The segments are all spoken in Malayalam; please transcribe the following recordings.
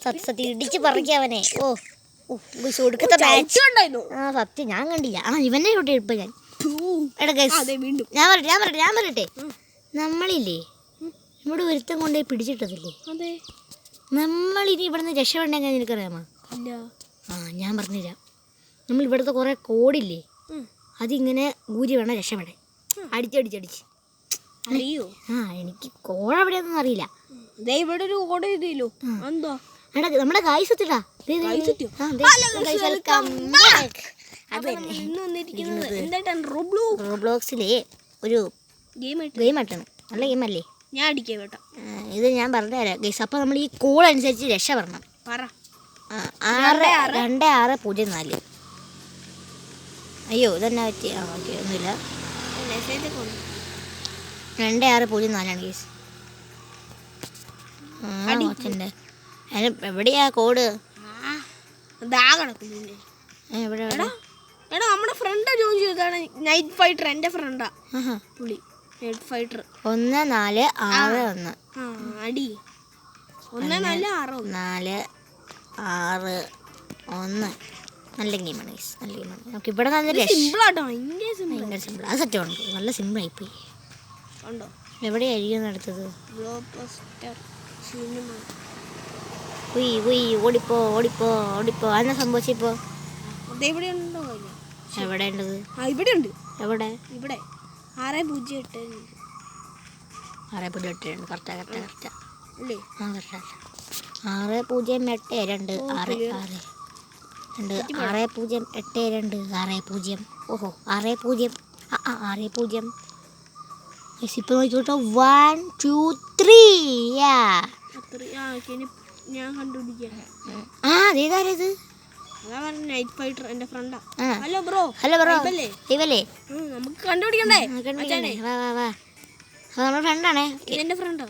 സത്യം ഇടിച്ച് പറിക്കവനെ. ഓ കൊടുക്കത്തെ മാച്ച്. ആ സത്യം ഞാൻ കണ്ടില്ല. ആ ഇവനെ ഇവിടെ ഇപ്പൊ ഞാൻ ഞാൻ പറയട്ടെ, നമ്മളില്ലേ ഇവിടെ ഒരുത്തം കൊണ്ടുപോയി പിടിച്ചിട്ടതില്ലേ, നമ്മളിനി ഇവിടുന്ന് രക്ഷപ്പെടണമെങ്കിൽ നിനക്കറിയാമോ? ആ ഞാൻ പറഞ്ഞുതരാം. നമ്മൾ ഇവിടുത്തെ കുറേ കോഡില്ലേ, അതിങ്ങനെ ഊരി വേണം രക്ഷപ്പെടാൻ. അടിച്ചടിച്ചടിച്ച് അറിയോ? ആ എനിക്ക് കോഡ് എവിടെയൊന്നും അറിയില്ല. ഇവിടെ ഒരു കോഡ് ചെയ്തല്ലോ. എന്തോ നമ്മുടെ ഗായ്സത്തിലാ റോബ്ലോക്സിലെ ഒരു ഗെയിം ആയിട്ടാണ്. നല്ല ഗെയിമല്ലേ? ഞാൻ അടിക്കാം കേട്ടോ. ഇത് ഞാൻ പറഞ്ഞുതരാം ഗൈസ്. അപ്പോൾ നമ്മൾ ഈ കോഡ് അനുസരിച്ച് രക്ഷപ്പെടണം. 2604. അയ്യോ ഇതെന്നാ പറ്റി? ആ ഓക്കെ ഒന്നുമില്ല. 2604 ഗൈസ്. കൊച്ചൻ്റെ എവിടെയാ കോഡ്? എവിടെ? നമ്മുടെ ഫ്രണ്ട് ജോയിൻ ചെയ്തതാണ്. നൈറ്റ് ഫൈറ്റർ എൻ്റെ ഫ്രണ്ടാ പുള്ളി. Night fighter 1461. അടി 1461. നല്ല ഗെയിമാണ് ഗൈസ്, നല്ല ഗെയിമാണ്. നമുക്ക് ഇവിടെ നല്ല സിമ്പിളാട്ടോ. ഭയങ്കര സിമ്പിൾ. അത് സത്യമാണ്, നല്ല സിമ്പിളായിപ്പോയി. ഉണ്ടോ? എവിടെയായിരിക്കും അടുത്തത്? ഓടിപ്പോ ഓടിപ്പോ ഓടിപ്പോ. അതെന്നാ സംഭവിച്ചിപ്പോ? എവിടെ ഉണ്ടത്? ഇവിടെ ഉണ്ട്. എവിടെ? ഇവിടെ 608. 608 കറക്റ്റാ അല്ലേ? ആ കറക്റ്റാ. 6082 6082. ഓഹോ 60. 60. ഇപ്പൊ നോക്കിക്കോട്ടോ. 1 2 3. ഞാൻ കണ്ടുപിടിക്കാം. അതേതാരത്? നൈറ്റ് ഫൈറ്റർ എൻ്റെ ഫ്രണ്ടാ. ഹലോ ബ്രോ ഇവല്ലേ? നമുക്ക് കണ്ടുപിടിക്കണ്ടേ? നമ്മുടെ ഫ്രണ്ടാണേ. എന്റെ ഫ്രണ്ടാ.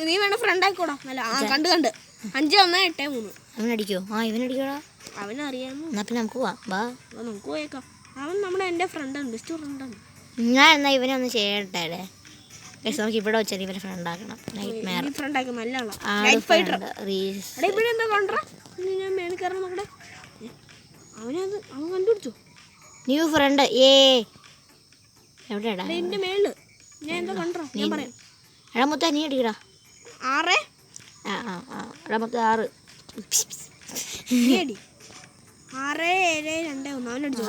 നീ വേണം ഫ്രണ്ട് ആയിക്കോടാ. കണ്ട് 5183. അവനടിക്കോ? ഇവനടിക്കോടാ. അവനറിയാമോ? എന്നാ പിന്നെ നമുക്ക് പോവാം. നമുക്ക് പോയേക്കാം. അവൻ എൻ്റെ ഫ്രണ്ടാണ്, ബെസ്റ്റ് ഫ്രണ്ടാണ്. ഞാൻ എന്നാ ഇവനെ ഒന്ന് ചെയ്യട്ടെ. നമുക്ക് ഇവിടെ വെച്ചാൽ ഇവരെ ഫ്രണ്ടാക്കണം. ഫ്രണ്ടാക്കും നല്ല അവൻ കണ്ടുപിടിച്ചു. ന്യൂ ഫ്രണ്ട് എവിടെയാടാ? എന്റെ മേളില് ഞാൻ എന്താ കണ്ടോ? ഞാൻ പറയാം. എടാ നീ അടിക്കടാ. 6 എടാ 6 നീ അടി. 6721. അവൻ അടിച്ചു.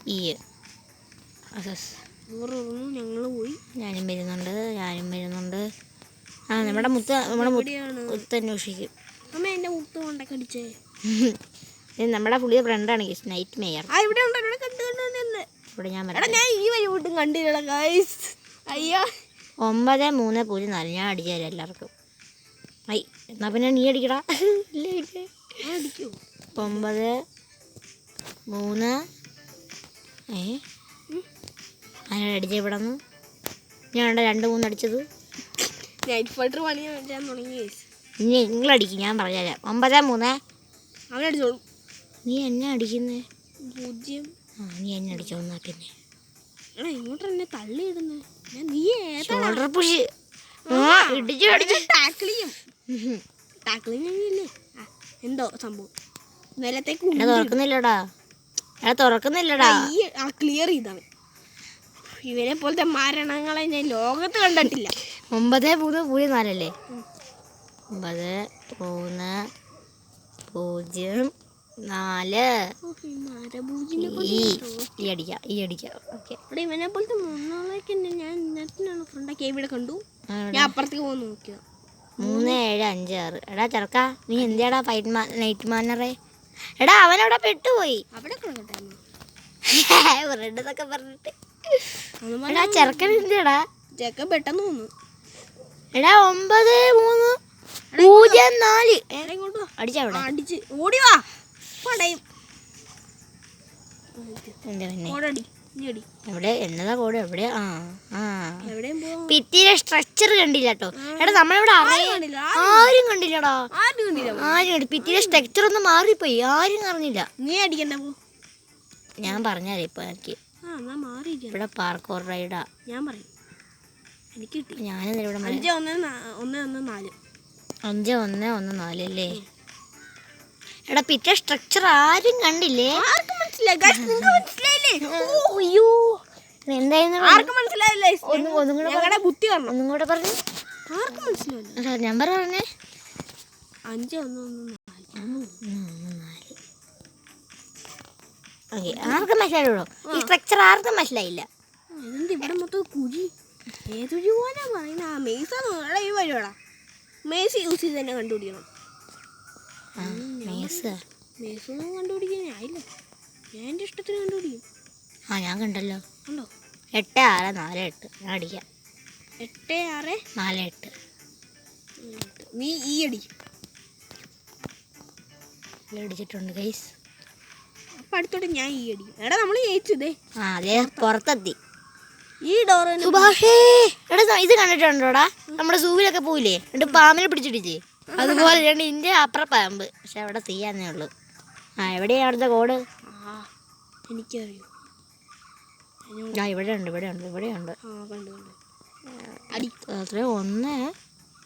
6721. ഞങ്ങൾ പോയി. ഞാനും വരുന്നുണ്ട്. നമ്മുടെ മുത്ത് അന്വേഷിക്കും. അമ്മ എന്റെ മുത്ത് കൊണ്ടൊക്കെ അടിച്ചേ. നമ്മുടെ പുതിയ ഫ്രണ്ടാണ് നൈറ്റ് മെയർ. ഇവിടെ ഞാൻ ഈ വഴി വീട്ടും കണ്ടില്ല ഗൈസ്. അയ്യോ 9304. ഞാൻ അടിച്ചു തരാം എല്ലാവർക്കും. എന്നാ പിന്നെ നീ അടിക്കടാ. 93. അടിച്ച ഇവിടെ നിന്ന് ഞാൻ 2-3 അടിച്ചത്. നൈറ്റ് ഫൈറ്റർ പണി ഞാൻ തുടങ്ങി. ഇനി നിങ്ങളടിക്കും, ഞാൻ പറഞ്ഞുതരാം. 93. അവനടിച്ചോളൂ. നീ എന്നെ അടിക്കുന്നേ? 0. നീ എന്നെ അടിച്ചോ. എന്നാ പിന്നെ ഇങ്ങോട്ട് എന്നെ തള്ളിയിടുന്നു. ഷോൾഡർ പുഷ് ടാക്ലില്ലേ എന്തോ സംഭവം. നിലത്തേക്ക് തുറക്കുന്നില്ലടാ. ക്ലിയർ ചെയ്തവൻ. ഇവനെ പോലത്തെ മരണങ്ങളെ ഞാൻ ലോകത്ത് കണ്ടിട്ടില്ല. 9304 അല്ലേ? 9304. ഈ അടിക്കാം. ഓക്കെ. ഇവനെ പോലത്തെ മൂന്നാളേക്ക് ഞാൻ ഫ്രണ്ടാക്കി ഇവിടെ കണ്ടു. ഞാൻ അപ്പുറത്തേക്ക് പോകാൻ നോക്കിയോ. 3756. എടാ ചെറുക്ക, നീ എന്തിയാടാ നൈറ്റ് മാനറേ? എടാ അവനവിടെ പെട്ടുപോയി. അവിടെ ഫ്രണ്ടെന്നൊക്കെ പറഞ്ഞിട്ട്. എടാ ചെറുക്കൻ എന്തിയാടാ? ചെറുക്കൻ പെട്ടെന്ന് തോന്നുന്നു. എടാ 9304. അടിച്ചവിടെ അടിച്ച് ഓടി വാ. പടയും എവിടെ? എന്നതാ കോഡ്? എവിടെ? ഭിത്തിയിലെ സ്ട്രക്ചർ കണ്ടില്ല കേട്ടോ. എടാ നമ്മളിവിടെ ആരും കണ്ടില്ലടാ. ഭിത്തിയിലെ സ്ട്രക്ചർ ഒന്ന് മാറിപ്പോയി. ആരും അറിഞ്ഞില്ല. നീ അടിക്കണ്ട. ഞാൻ പറഞ്ഞാലേ ഇപ്പൊ എനിക്ക് എന്നാ മാറിയിരിക്കണം. ഇവിടെ പാർക്കോർ റൈഡാ. ഞാൻ പറയും എനിക്ക് കിട്ടി. ഞാനിത് ഇവിടെ 5-1-1-4. 5-1-1-4 അല്ലേ? എടാ പിറ്റേ സ്ട്രക്ചർ ആരും കണ്ടില്ലേ? ആർക്കും മനസ്സിലായി ഗയ്സ്? നിങ്ങൾക്ക് മനസ്സിലായില്ലേ? അയ്യോ എന്തായിരുന്നു? ആർക്കും മനസ്സിലായില്ലേ? ഞങ്ങളുടെ ബുദ്ധി പറഞ്ഞു. ഒന്നും കൂടെ പറഞ്ഞു. ആർക്കും മനസ്സിലായില്ല. നമ്പർ പറഞ്ഞേ. 5-1-1-4. ഓക്കെ, ആർക്കും മനസ്സിലായുള്ളൂ. ഈ സ്ട്രക്ചർ ആർക്കും മനസ്സിലായില്ല. ഇതെന്ത് ഇവിടെ മൊത്തം കുഴി? ഏതൊരു പോലാ പറയുന്നത്? ആ മെയ്സാണ് ഈ വഴിയോടാ. മെയ്സ് യൂസ് ചെയ്ത് തന്നെ കണ്ടുപിടിക്കണം. മെയ്സൊന്നും കണ്ടുപിടിക്കാൻ ആയില്ല. ഞാൻ എൻ്റെ ഇഷ്ടത്തിന് കണ്ടുപിടിക്കും. ഞാൻ കണ്ടല്ലോ. ഉണ്ടോ? 8-6-4-8. ഞാൻ അടിക്കാം. 8-6-4-8. നീ ഈ അടി അടിച്ചിട്ടുണ്ട് ഗൈസ്. അപ്പം അടുത്തോട്ട് ഞാൻ ഈ അടി. എടാ നമ്മൾ ജയിച്ചതേ. അതെ, പുറത്തെത്തി. ഈ ഡോറ് സുഭാഷേ, എടാ ഇത് കണ്ടിട്ടുണ്ടോടാ? നമ്മുടെ സൂവിലൊക്കെ പോയില്ലേ എന്നിട്ട് പാമ്പിനെ പിടിച്ചിടിച്ചേ? അതുപോലെ ഇതിന്റെ അപ്പുറം പാമ്പ്, പക്ഷെ അവിടെ തീയാന്നേ ഉള്ളു. എവിടെയാ അവിടുത്തെ കോഡ്? എനിക്കറിയോ. ഇവിടെ ഉണ്ട്. അത്ര 1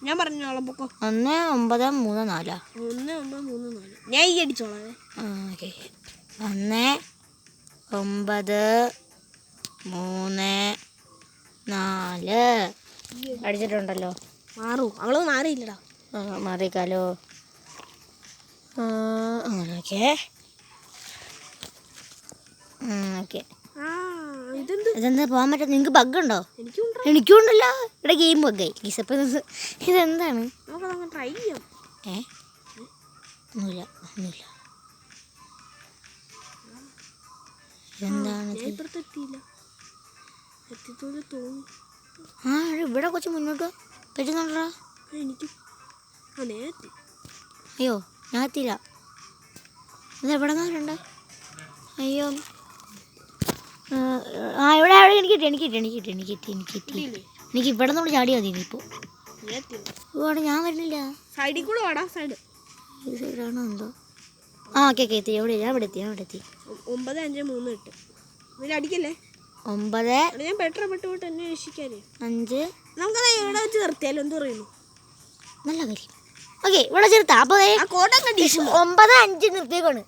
ഞാൻ പറഞ്ഞോളാം. പൊക്കോ. 1-9-3-4. 1-9-3-4. ഞാൻ ഈ അടിച്ചോളാം. ഓക്കെ. 1-9-3-4 അടിച്ചിട്ടുണ്ടല്ലോ. മാറും. അവള് മാറിയില്ലടാ. മാറിക്കാലോ. ഓക്കെ. ഇതെന്താ പോകാൻ പറ്റും? നിങ്ങൾക്ക് ബഗ് ഉണ്ടോ? എനിക്കും ഉണ്ടല്ലോ. ഇവിടെ ഗെയിം ബഗ്ഗായി. ഇതെന്താണ്? ട്രൈ ചെയ്യാം. ഒന്നുമില്ല. എന്താണ്? ഇവിടെ കുറച്ച് മുന്നോട്ട് പറ്റുന്നുണ്ടോ? അയ്യോ ഞാൻ എത്തിയില്ല. ഇതെവിടെ നിന്നുണ്ട്? അയ്യോ ഇവിടെ എനിക്ക് ഇവിടെ നിന്നോട് ചാടിയാൽ മതി. ഇപ്പോൾ ഇവിടെ ഞാൻ വരുന്നില്ല. സൈഡിൽ കൂടെ വാടാ. സൈഡ് ഈ സൈഡാണോ എന്തോ? ഓക്കെ എത്തി. ഞാൻ ഇവിടെ എത്തി. 9-5-3-8. ഇതിൽ അടിക്കല്ലേ? 9 ഞാൻ പെട്ട് എന്നെ രക്ഷിക്കാനേ. 5 നമുക്കത് ഇവിടെ വെച്ച് നിർത്തിയാലോ? എന്ത് പറയുന്നു? നല്ല കാര്യം. ഓക്കെ, ഇവിടെ ചേർത്താ. അപ്പോൾ 9-5 നിർത്തിയേക്കാണ്.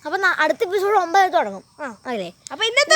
അപ്പം അടുത്ത എപ്പിസോഡ് 9 തുടങ്ങും. അതെ. അപ്പോൾ ഇന്നത്തെ